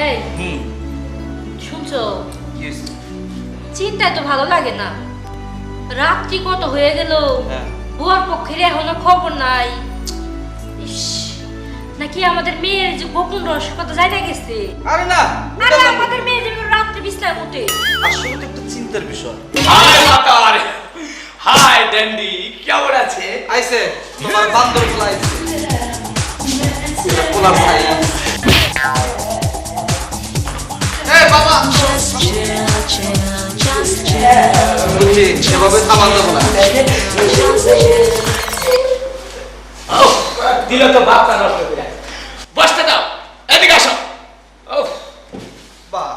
এই শুনছো চিন্তায় তো ভালো লাগে না রাত্রি কত হয়ে গেল বুয়ার পক্ষের এখনো খবর নাই ইস নাকি আমাদের মেয়ের যে গোপন রহস্য কথা জানা গেছে আরে না আরে আমাদের মেয়ে যে রাত্রি বিছানায় মুতে আসলে তো একটা চিন্তার বিষয় হাই মাতার হাই ড্যান্ডি কেমন আছে আইছে তোমার বান্দর গুলো আইছে পোলার ভাই এই বাবা বুঝছি সেভাবে থামান দেবো না দিল তো বাপটা নষ্ট করে বসতে দাও এদিকে আসো বাহ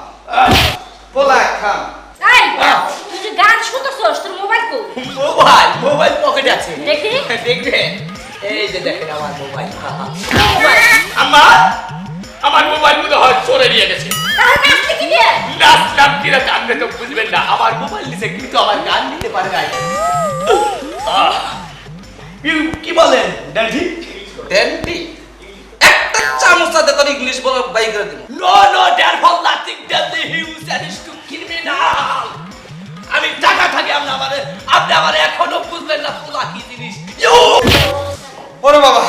পোলা খান এই তুই যে গান শুনতেছস তোর মোবাইল কো মোবাইল পকেটে আছে দেখি দেখবে এই যে দেখেন আমার মোবাইল আমার মোবাইল মনে হয় চোরে নিয়ে গেছে তাহলে কাছে কি দিয়ে নাম কিনা জানবে তো বুঝবেন না আমার মোবাইল নিচে কিন্তু আমার গান নিতে পারে নাই কি বলেন ড্যাডি ড্যান্ডি একটা চামচ সাথে তোর ইংলিশ বলা বাই করে দিন no that for nothing daddy he use that is to criminal আমি টাকা থাকি আপনি আমারে এখনো বুঝলেন না পোলা কি জিনিস ওরে বাবা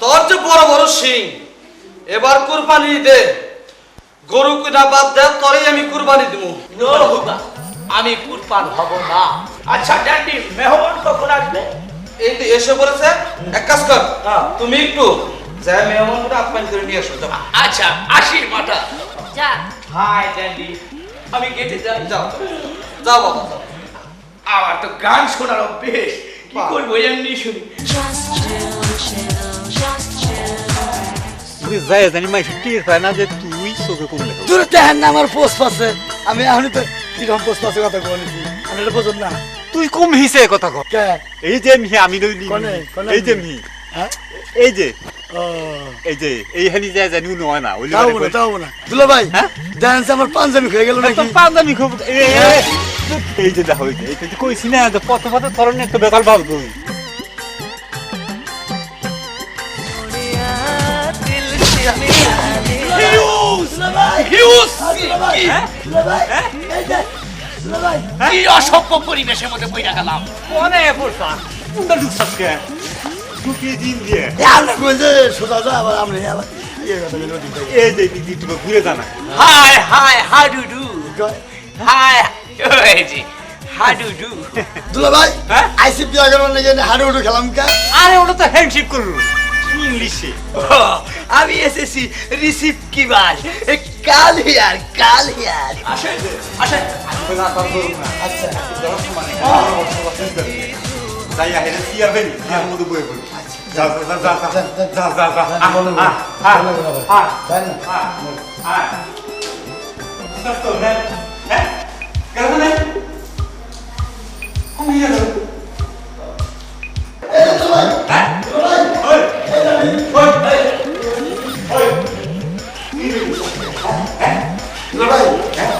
তোর যে বড় বড় সিং এবার কুরবানি দে গরু কিনা বাদ দে তোরই আমি কুরবানি দিব নো হুবা আমি কুরবান হব না আচ্ছা ড্যাডি মেহমান কখন আসবে এই তো এসে বলেছে এক কাজ কর তুমি একটু যাই মেহমানকে আপ্যায়ন করে নিয়ে এসো যাও আচ্ছা আশির মাটা যা হাই ড্যাডি আমি গেটে যাই যাও যাও বাবা যাও আমার তো গান শোনার অভ্যেস কি করবো এমনি শুনি তুই যাই জানি মাই টির পায় না যে তুই চোখে কোন লেখা দূরে দেখেন না আমার পোস্ট পাচ্ছে আমি এখনই তো কিরকম পোস্ট পাচ্ছে কথা বলেছি আমি এটা বোঝেন না তুই কম হিসে কথা কর কে এই যে মি আমি লইলি কোনে এই যে মি হ্যাঁ এই যে ও এই যে এই হানি যায় জানি নয় না ওই তাও না দুলা ভাই হ্যাঁ? ডান্স আমার পাঞ্জাবি হয়ে গেল নাকি তো পাঞ্জাবি খুব এই যে দেখো এই যে এটা যে কইছি না যে পথ পথে ধরনের একটা বেকার ভাব তুই কি অসভ্য পরিবেশের মধ্যে বইরা গেলাম কোনে পড়ছা কোনটা ঢুকছাস কে ঢুকিয়ে দিন দিয়ে আমরা কইছে সোজা যা আবার আমরা আবার ইয়ে কথা বলি এই যে দিদি তুমি ঘুরে জানা hi how do do hi এই যে হাউ ডু ডু দুলা ভাই হ্যাঁ? আইসিপি আগের নাকি হাড়ে উঠে খেলাম কা আরে ওটা তো হ্যান্ডশেক করলো ইংলিশে আমি এসেছি রিসিভ কি বাস কাল হিয়ার আসেন আসেন আচ্ছা যাই আহেরে সিয়া বেনি সিয়া মধু বয়ে বলি যা যা যা যা যা যা যা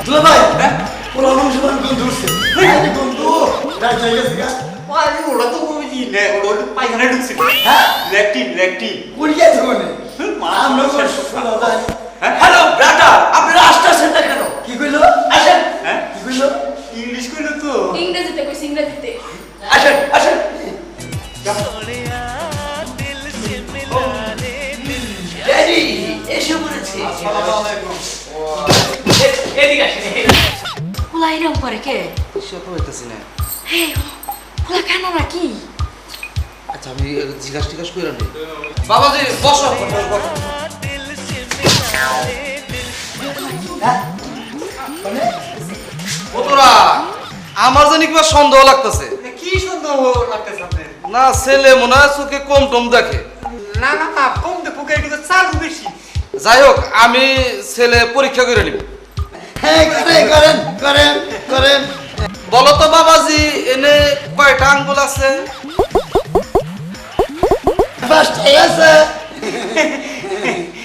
দুলা ভাই ওরা মানুষ কোন দূরছে বন্ধু রাইট হয়ে গেছে কা ওরা তো ওরা পায়খানা ঢুকছে ল্যাকটিন কোন গেছে কোনে আমরা কোন শোনা যায় হ্যালো ব্রাদার আপনারা আসতেছেন না কেন কি কইলো আসেন কি কইলো ইংলিশ কইলো তো ইংরেজিতে কইছি ইংরেজিতে আসেন আসেন ড্যাডি এসে পড়েছে এদিকে আসেন পোলা এরকম করে কে সে তো হইতেছি না হে পোলা কেন নাকি আচ্ছা আমি জিজ্ঞাসা করে নি বাবাজি বসো বসো ওতরা আমার জানি কিবা সন্দেহ লাগতেছে কি সুন্দর লাগতেছে আপনার না ছেলে মনে হয় চোখে কম টম দেখে না না না কম দেখো একটু চাল বেশি যাই হোক আমি ছেলে পরীক্ষা করে নিব হ্যাঁ করেন বলো তো বাবাজি এনে কয়টা আঙ্গুল আছে ফার্স্ট আছে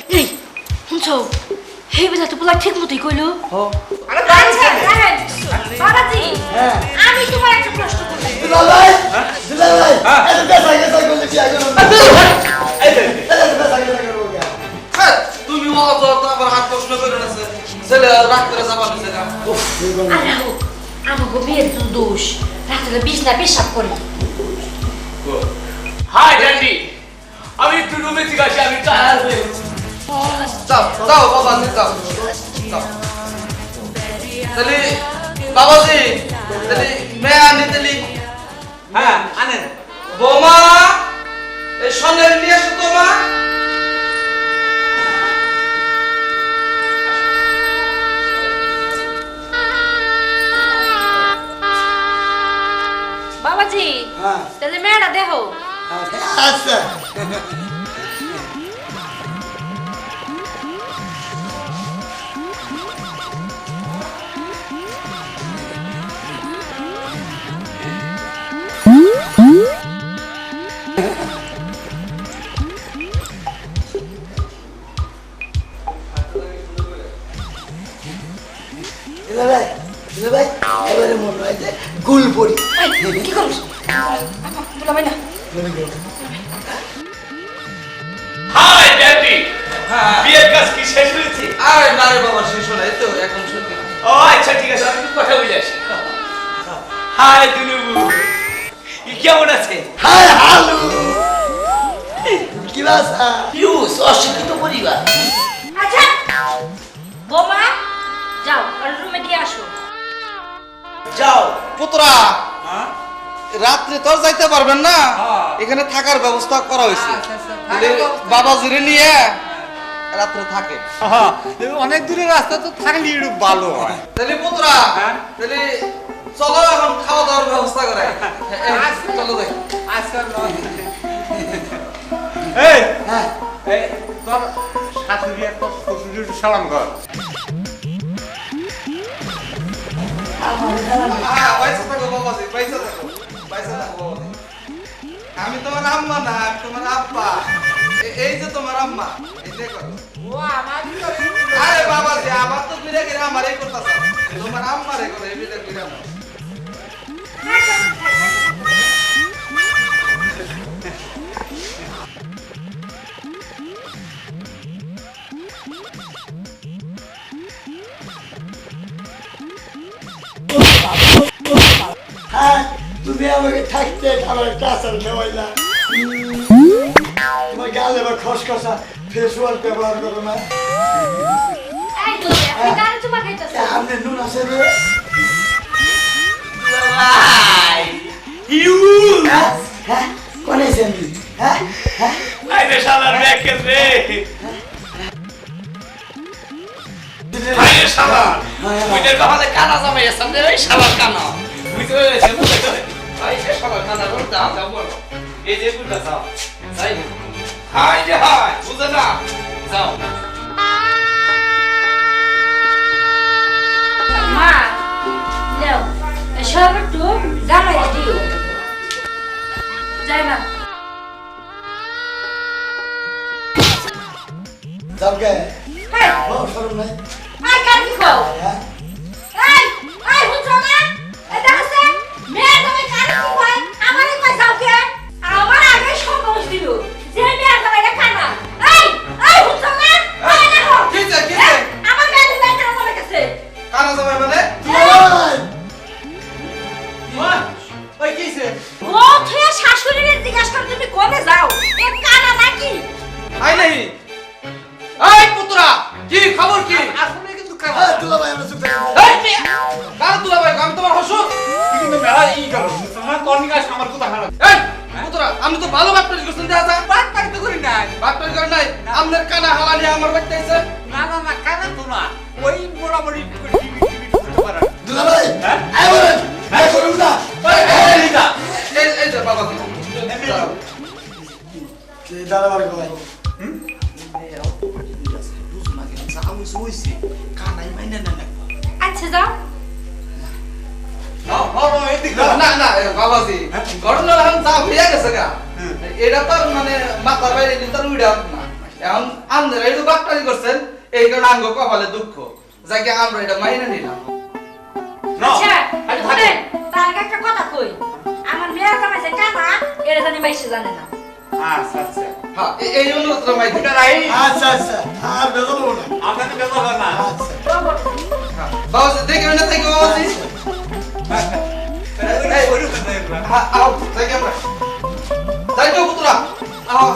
এই শুনছো হে বেলা তো পোলা ঠিক মতোই কইলো আরে আচ্ছা দেখেন বাবাজি আমি তোমার একটা প্রশ্ন করব দুলা ভাই এটা বেসা গেছে বলে কি আগে তুমি আবার হাত প্রশ্ন ছেলে রাত্রে যাবার দিছে না আরে হোক আমাকে মেয়ের তো দোষ রাত্রে বিছনা পেশাব করে হাই ড্যাডি আমি একটু রুমে ঠিক আছি আমি টায়ার্ড হয়ে গেছি যাও যাও বাবাজি যাও যাও তাহলে বাবাজি তাহলে মেয়ে আনি তাহলে হ্যাঁ আনেন বৌমা এই সঙ্গে নিয়ে এসো তো মা বাবাজি হ্যাঁ তাহলে মেয়েটা দেখো আচ্ছা ভাই এবারে মনে হয় যে গুল পড়ি কি করছ বলা না হাই ড্যাডি বিয়ের কাজ কি শেষ হয়েছে আরে না রে বাবা শেষ হলো এই তো এখন শুনতে ও আচ্ছা ঠিক আছে আমি একটু কথা বলে আসি হাই দুলুবু কেমন আছে হাই হালু কি বাসা ইউস অশিক্ষিত পরিবার আচ্ছা বোমা যাও আর রুমে দিয়ে আসো যাও পুত্রা হ্যাঁ রাত্রে তো আর যাইতে পারবেন না হ্যাঁ। এখানে থাকার ব্যবস্থা করা হয়েছে আচ্ছা, আচ্ছা, তাহলে থাকার ব্যবস্থা- বাবাজিরে নিয়ে রাত্রে থাকে হ্যাঁ অনেক দূরের রাস্তা তো থাকলে একটু ভালো হয় তাহলে পুত্রা হ্যাঁ। তাহলে চলো এখন খাওয়া দাওয়ার ব্যবস্থা করে চলো যাই আজকাল এই হ্যাঁ এই তোর শাশুড়ি একটা শ্বশুরের সালাম কর পয়সা থাকো বাবাজি পয়সা থাকো পয়সা থাকো বাবাজি আমি তোমার আম্মা না আমি তোমার আব্বা এই যে তোমার আম্মা এই দেখো ও আমারই আরে বাবাজি আমার তো বিরে গিয়ে আমারই করতেছ তোমার আম্মারে করে এই বিরে গিয়ে আমার হ্যাঁ তুমি আমাকে থাকতে আমার কাঁচাল নেওয়াইলা তোমার গালে বা খসখসা ফেস ওয়াশ ব্যবহার করো না এই তো আপনি কারে চুমা খাইতেছ আপনি নুন আছে রে হাই ইউ হ্যাঁ হ্যাঁ কোনে সেমি হ্যাঁ হ্যাঁ আইরে শালার ব্যাকে রে আইরে শালা ওইটার বাহানে কানা জামাই আছে রে ওই শালার কানা বুঝতে পেরেছেন আইরে শালার কানা রোড দাও দাও বলো এই যে বুঝা যাও যাই হাই রে হাই বুঝে না যাও মা নাও এসব একটু জামাই দিও যাই মা যাবগে হ্যাঁ ও শরম নাই আই কার কি খাও হ্যাঁ এই এই বুঝছো না এই দেখছে মেয়ে তুমি কার কি কয় আমারে কয় যাও কে আমার আগে সংকোচ দিল যে মেয়ে তোমারে কানা এই এই বুঝছো না এই দেখো কিছে কিছে আমার মেয়ে দিলে কানা বলে গেছে কানা যাবে মানে ওই মা ওই কিছে ও তুই শাশুড়ির জিজ্ঞাসা কর তুমি কোনে যাও এ কানা নাকি আই নাই এই পুত্রা কি খবর কি আসলে কিন্তু হ্যাঁ তুলা ভাই আমরা চুপ থাকি এই মিয়া কার তুলা ভাই আমি তোমার হসুর কিন্তু মেলা ই করো তোমার কর্নিকা আমার কথা খারাপ এই পুত্রা আমি তো ভালো বাটপারি করছেন দেখা যায় বাদ পারি তো করি নাই বাটপারি করে নাই আমনের কানা হালালি আমার বাড়িতে আইছে না না না কানা তো না ওই মোটামুটি করতে পারে তুলা ভাই হ্যাঁ? আই বলেন আই করুন না এই যে বাবা এই দাঁড়াবার কই আচ্ছা যাও না না বাবাজি ঘটনা এখন যা হইয়া গেছে গা এটা তো আর মানে মাথার বাইরে কিন্তু আর উইডা না এখন আপনারা একটু বাটপারি করছেন এই কারণে আঙ্গ কপালে দুঃখ যাকে আমরা এটা মাইনে নিলাম আচ্ছা শুনেন তার আগে একটা কথা কই আমার মেয়ের জামাই যে কানা এটা জানি মাইসে জানে না আচ্ছা আচ্ছা হ্যাঁ এই অনুরোধটা মাইনে এটা রাই আচ্ছা আচ্ছা আর বেদল না আপনাকে বেদল না আচ্ছা ও বলো বাবাজি দেখে না থাকি বাবাজি আও যাই আমরা যাই তো পুত্রা আও